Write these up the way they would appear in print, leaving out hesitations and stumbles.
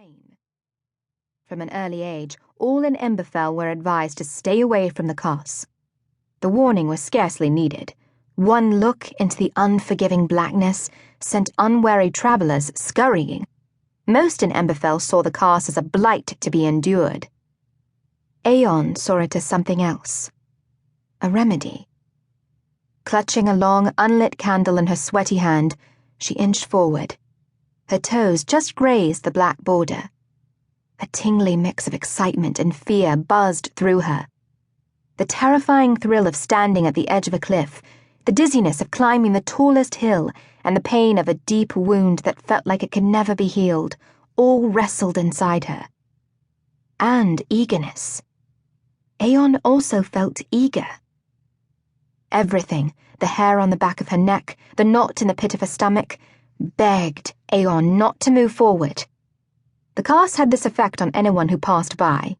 flame. From an early age, all in Emberfell were advised to stay away from the carse. The warning was scarcely needed. One look into the unforgiving blackness sent unwary travellers scurrying. Most in Emberfell saw the carse as a blight to be endured. Aon saw it as something else. A remedy. Clutching a long, unlit candle in her sweaty hand, she inched forward. Her toes just grazed the black border. A tingly mix of excitement and fear buzzed through her. The terrifying thrill of standing at the edge of a cliff, the dizziness of climbing the tallest hill, and the pain of a deep wound that felt like it could never be healed, all wrestled inside her. And eagerness. Aon also felt eager. Everything, the hair on the back of her neck, the knot in the pit of her stomach, begged Aon not to move forward. The carse had this effect on anyone who passed by.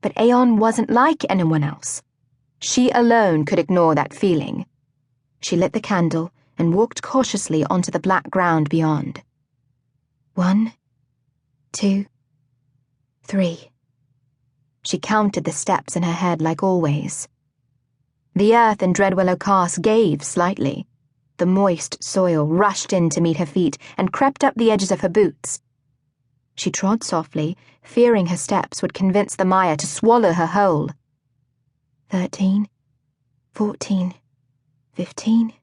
But Aon wasn't like anyone else. She alone could ignore that feeling. She lit the candle and walked cautiously onto the black ground beyond. 1, 2, 3. She counted the steps in her head like always. The earth in Dreadwillow Carse gave slightly. The moist soil rushed in to meet her feet and crept up the edges of her boots. She trod softly, fearing her steps would convince the mire to swallow her whole. 13, 14, 15.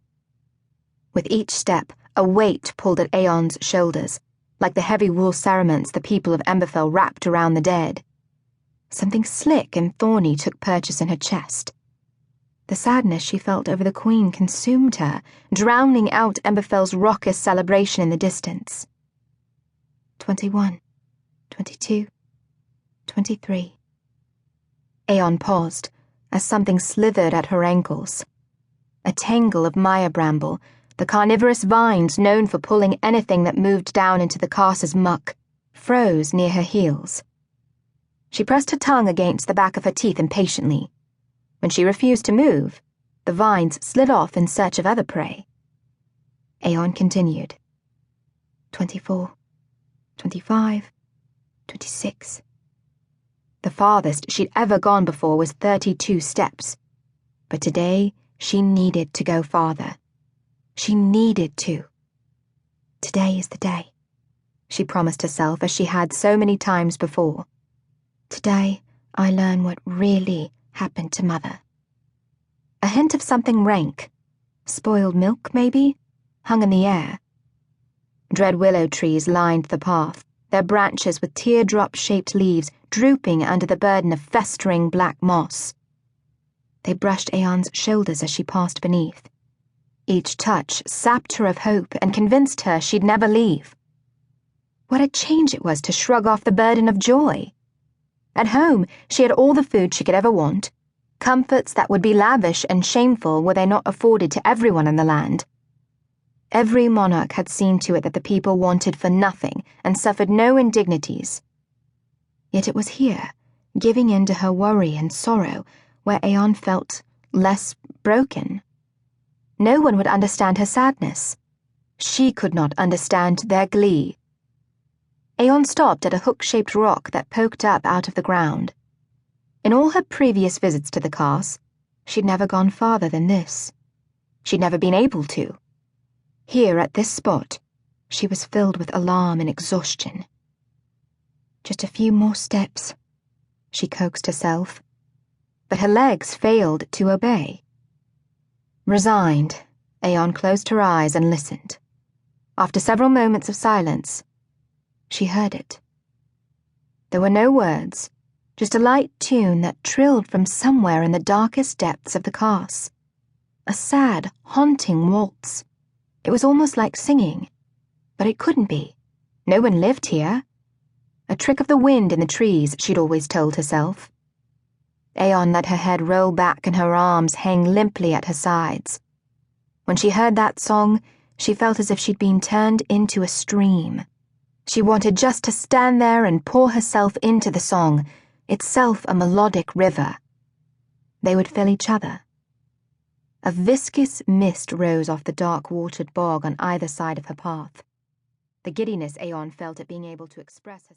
With each step, a weight pulled at Aon's shoulders, like the heavy wool cerements the people of Emberfell wrapped around the dead. Something slick and thorny took purchase in her chest. The sadness she felt over the Queen consumed her, drowning out Emberfell's raucous celebration in the distance. 21, 22, 23. Aon paused, as something slithered at her ankles. A tangle of mire bramble, the carnivorous vines known for pulling anything that moved down into the carse's muck, froze near her heels. She pressed her tongue against the back of her teeth impatiently. When she refused to move, the vines slid off in search of other prey. Aon continued. 24, 25, 26. The farthest she'd ever gone before was 32 steps. But today, she needed to go farther. She needed to. Today is the day, she promised herself as she had so many times before. Today, I learn what really happened to Mother. A hint of something rank, spoiled milk maybe, hung in the air. Dreadwillow trees lined the path, their branches with teardrop-shaped leaves drooping under the burden of festering black moss. They brushed Aon's shoulders as she passed beneath. Each touch sapped her of hope and convinced her she'd never leave. What a change it was to shrug off the burden of joy. At home, she had all the food she could ever want, comforts that would be lavish and shameful were they not afforded to everyone in the land. Every monarch had seen to it that the people wanted for nothing and suffered no indignities. Yet it was here, giving in to her worry and sorrow, where Aon felt less broken. No one would understand her sadness. She could not understand their glee. Aon stopped at a hook-shaped rock that poked up out of the ground. In all her previous visits to the carse, she'd never gone farther than this. She'd never been able to. Here, at this spot, she was filled with alarm and exhaustion. Just a few more steps, she coaxed herself. But her legs failed to obey. Resigned, Aon closed her eyes and listened. After several moments of silence, she heard it. There were no words, just a light tune that trilled from somewhere in the darkest depths of the carse. A sad, haunting waltz. It was almost like singing, but it couldn't be. No one lived here. A trick of the wind in the trees, she'd always told herself. Aon let her head roll back and her arms hang limply at her sides. When she heard that song, she felt as if she'd been turned into a stream. She wanted just to stand there and pour herself into the song, itself a melodic river. They would fill each other. A viscous mist rose off the dark-watered bog on either side of her path. The giddiness Aon felt at being able to express herself.